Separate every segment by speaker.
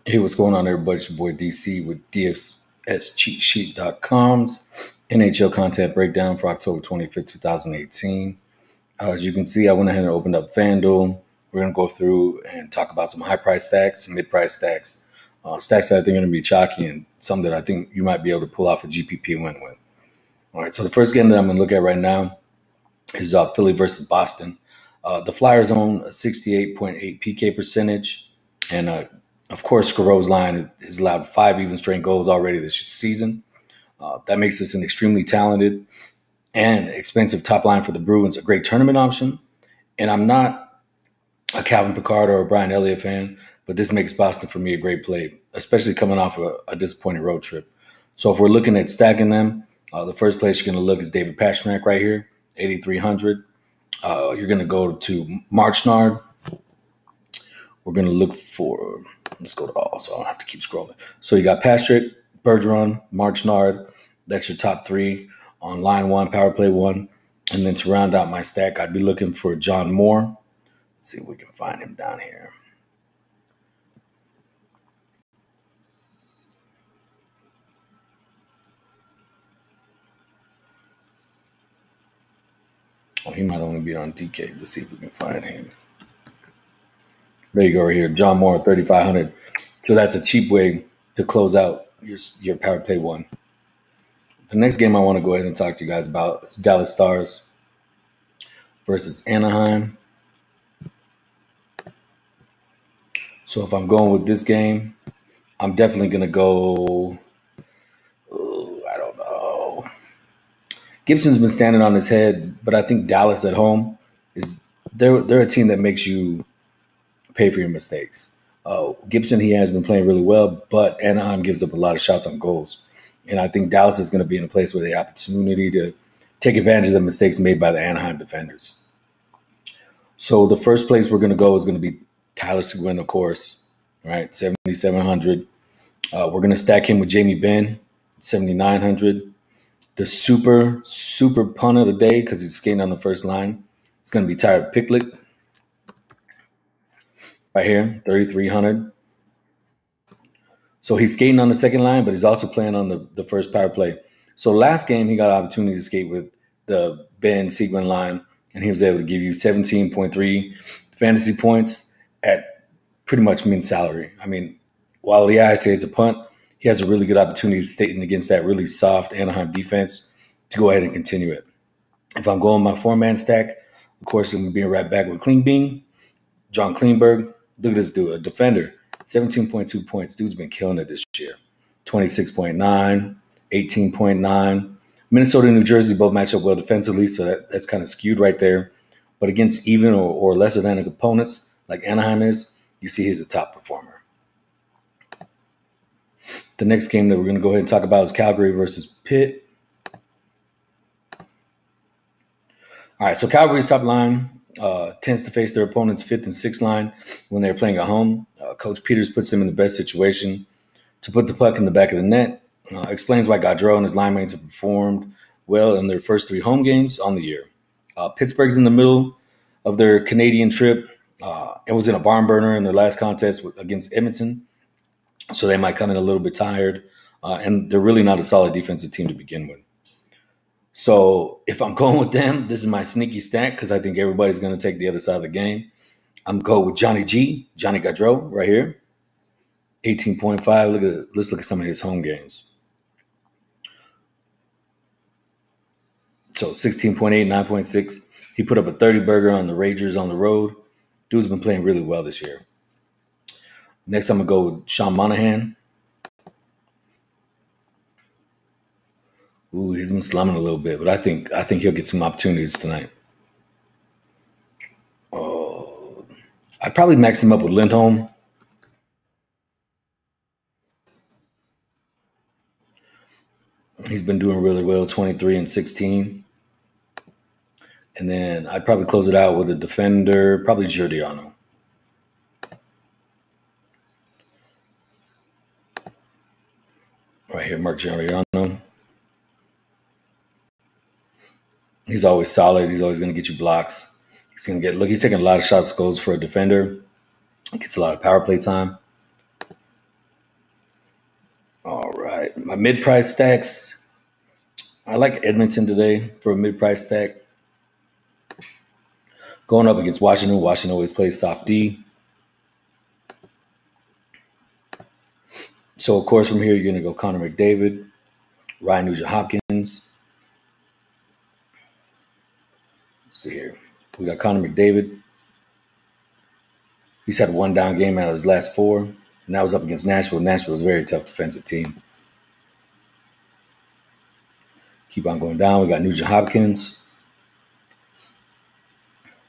Speaker 1: Hey, what's going on, everybody? It's your boy DC with DFSCheatSheet.com's NHL content breakdown for October 25th, 2018. As you can see, I went ahead and opened up Fanduel. We're going to go through and talk about some high price stacks, some mid price stacks, stacks that I think are going to be chalky, and some that I think you might be able to pull off a GPP win with. All right, so the first game that I'm going to look at right now is Philly versus Boston. The Flyers own a 68.8 PK percentage, and of course, Scaro's line has allowed 5 even strength goals already this season. That makes this an extremely talented and expensive top line for the Bruins, a great tournament option. And I'm not a Calvin Pickard or a Brian Elliott fan, but this makes Boston for me a great play, especially coming off a disappointing road trip. So if we're looking at stacking them, the first place you're going to look is David Pastrnak right here, 8,300. You're going to go to Marchnard. We're going to look for, let's go to all, so I don't have to keep scrolling. So you got Patrick, Bergeron, Marchnard. That's your top 3 on line 1, power play 1. And then to round out my stack, I'd be looking for John Moore. Let's see if we can find him down here. Oh, he might only be on DK. Let's see if we can find him. There you go, right here. John Moore, 3,500. So that's a cheap way to close out your power play 1. The next game I want to go ahead and talk to you guys about is Dallas Stars versus Anaheim. So if I'm going with this game, I'm definitely going to go, I don't know. Gibson's been standing on his head, but I think Dallas at home they're a team that makes you pay for your mistakes. Gibson, he has been playing really well, but Anaheim gives up a lot of shots on goals. And I think Dallas is going to be in a place where they have the opportunity to take advantage of the mistakes made by the Anaheim defenders. So the first place we're going to go is going to be Tyler Seguin, of course, right? 7,700. We're going to stack him with Jamie Benn, 7,900. The super pun of the day, because he's skating on the first line, it's going to be Tyler Picklick right here, 3,300. So he's skating on the second line, but he's also playing on the first power play. So last game, he got an opportunity to skate with the Ben Seguin line, and he was able to give you 17.3 fantasy points at pretty much min salary. I mean, while I say it's a punt, he has a really good opportunity skating against that really soft Anaheim defense to go ahead and continue it. If I'm going my 4-man stack, of course, I'm going to be right back with Clean Bean, John Klingberg. Look at this dude, a defender, 17.2 points. Dude's been killing it this year. 26.9, 18.9. Minnesota and New Jersey both match up well defensively, so that's kind of skewed right there. But against even or lesser than opponents, like Anaheim is, you see he's a top performer. The next game that we're going to go ahead and talk about is Calgary versus Pitt. All right, so Calgary's top line tends to face their opponent's 5th and 6th line when they're playing at home. Coach Peters puts them in the best situation to put the puck in the back of the net. Explains why Gaudreau and his line mates have performed well in their first 3 home games on the year. Pittsburgh's in the middle of their Canadian trip. It was in a barn burner in their last contest against Edmonton, so they might come in a little bit tired, and they're really not a solid defensive team to begin with. So if I'm going with them, this is my sneaky stack because I think everybody's going to take the other side of the game. I'm going with Johnny Gaudreau right here, 18.5. Let's look at some of his home games. So 16.8, 9.6. He put up a 30 burger on the Rangers on the road. Dude's been playing really well this year. Next, I'm going to go with Sean Monahan. Ooh, he's been slumming a little bit, but I think he'll get some opportunities tonight. I'd probably max him up with Lindholm. He's been doing really well, 23 and 16. And then I'd probably close it out with a defender, probably Giordano. Right here, Mark Giordano. He's always solid. He's always going to get you blocks. He's taking a lot of shots, goals for a defender. He gets a lot of power play time. right, my mid-price stacks. I like Edmonton today for a mid-price stack. Going up against Washington. Washington always plays soft D. So, of course, from here, you're going to go Connor McDavid, Ryan Nugent-Hopkins. Let's see here. We got Connor McDavid. He's had one down game out of his last 4, and that was up against Nashville. Nashville is a very tough defensive team. Keep on going down. We got Nugent-Hopkins.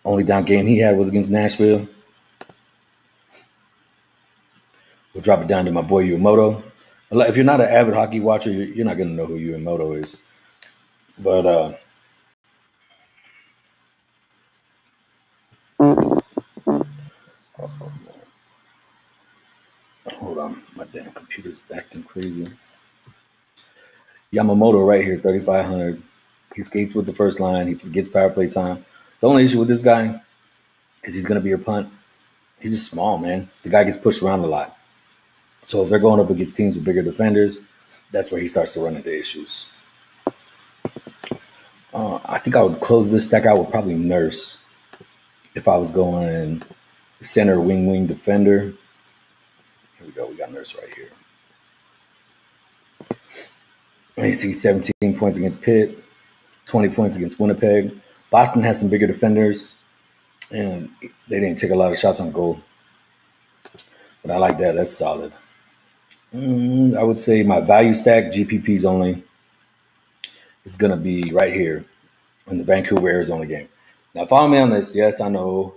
Speaker 1: Only down game he had was against Nashville. We'll drop it down to my boy Uemoto. If you're not an avid hockey watcher, you're not going to know who Uemoto is. But hold on, my damn computer's acting crazy. Yamamoto right here, 3,500. He skates with the first line. He gets power play time. The only issue with this guy is he's going to be your punt. He's just small, man. The guy gets pushed around a lot. So if they're going up against teams with bigger defenders, that's where he starts to run into issues. I think I would close this stack out with probably Nurse if I was going center wing defender. Here we go. We got Nurse right here. And you see 17 points against Pitt, 20 points against Winnipeg. Boston has some bigger defenders, and they didn't take a lot of shots on goal. But I like that. That's solid. I would say my value stack, GPPs only, it's going to be right here in the Vancouver, Arizona game. Now, follow me on this. Yes, I know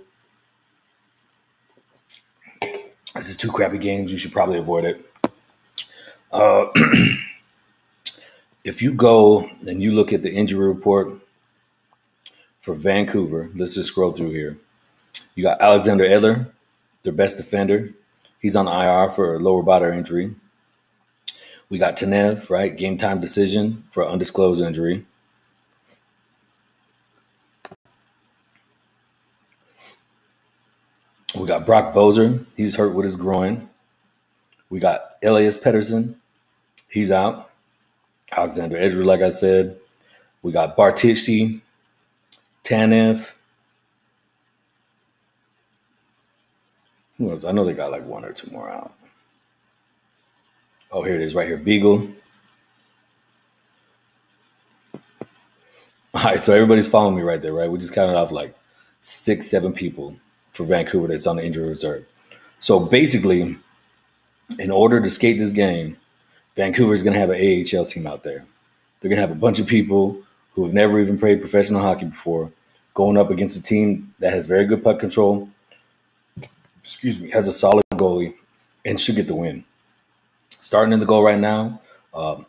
Speaker 1: this is 2 crappy games. You should probably avoid it. If you go and you look at the injury report for Vancouver, let's just scroll through here. You got Alexander Edler, their best defender. He's on IR for a lower body injury. We got Tanev, right? Game time decision for undisclosed injury. We got Brock Bozer. He's hurt with his groin. We got Elias Pettersson. He's out. Alexander Edler, like I said. We got Bartici, Tanev. Who else? I know they got like 1 or 2 more out. Oh, here it is right here. Beagle. All right, so everybody's following me right there, right? We just counted off like 6, 7 people for Vancouver that's on the injury reserve. So basically, in order to skate this game, Vancouver's going to have an AHL team out there. They're going to have a bunch of people who have never even played professional hockey before going up against a team that has very good puck control, has a solid goalie, and should get the win. Starting in the goal right now,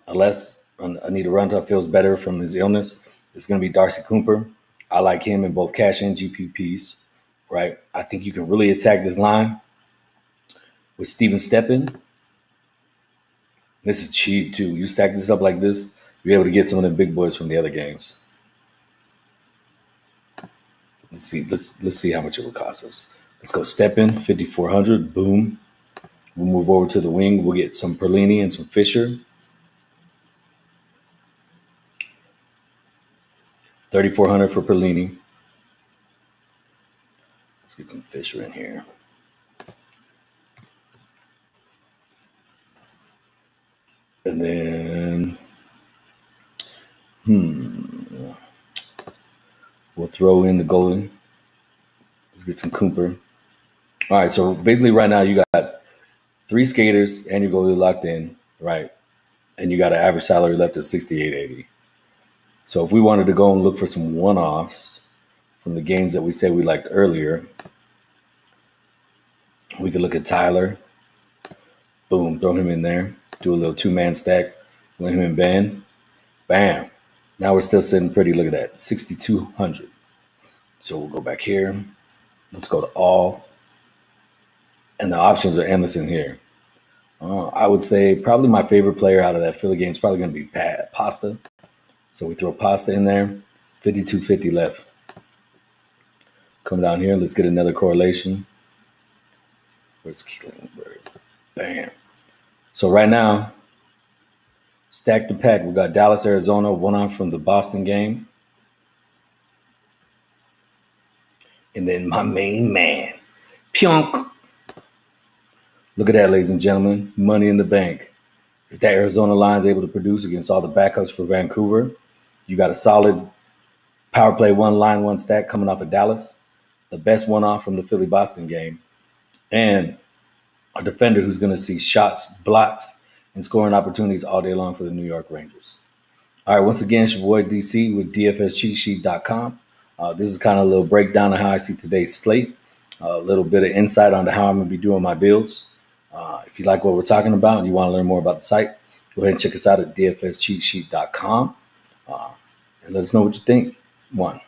Speaker 1: unless Anita Ranta feels better from his illness, it's going to be Darcy Cooper. I like him in both cash and GPPs, right? I think you can really attack this line with Steven Steppen. This is cheap, too. You stack this up like this, you're able to get some of the big boys from the other games. Let's see how much it would cost us. Let's go Steppen, 5,400. Boom. We'll move over to the wing. We'll get some Perlini and some Fisher. 3,400 for Perlini. Let's get some Fisher in here. And then, we'll throw in the goalie. Let's get some Cooper. All right, so basically right now you got 3 skaters and your goalie locked in, right? And you got an average salary left at $6,880. So if we wanted to go and look for some one-offs from the games that we said we liked earlier, we could look at Tyler. Boom, throw him in there. Do a little 2-man stack. Let him and Ben. Bam. Now we're still sitting pretty. Look at that, 6,200. So we'll go back here. Let's go to all. And the options are endless in here. I would say probably my favorite player out of that Philly game is probably going to be Pasta. So we throw Pasta in there. 5,250 left. Come down here. Let's get another correlation. Where's Keelanberg? Bam. So right now, Stack the pack. We got Dallas, Arizona, one on from the Boston game. And then my main man, Pionk. Look at that, ladies and gentlemen. Money in the bank. If that Arizona line is able to produce against all the backups for Vancouver, you got a solid power play one line, one stack coming off of Dallas, the best one off from the Philly Boston game, and a defender who's going to see shots, blocks, and scoring opportunities all day long for the New York Rangers. All right, once again, it's your boy DC with DFSCheatSheet.com. This is kind of a little breakdown of how I see today's slate, a little bit of insight onto how I'm going to be doing my builds. If you like what we're talking about and you want to learn more about the site, go ahead and check us out at DFSCheatSheet.com and let us know what you think. One.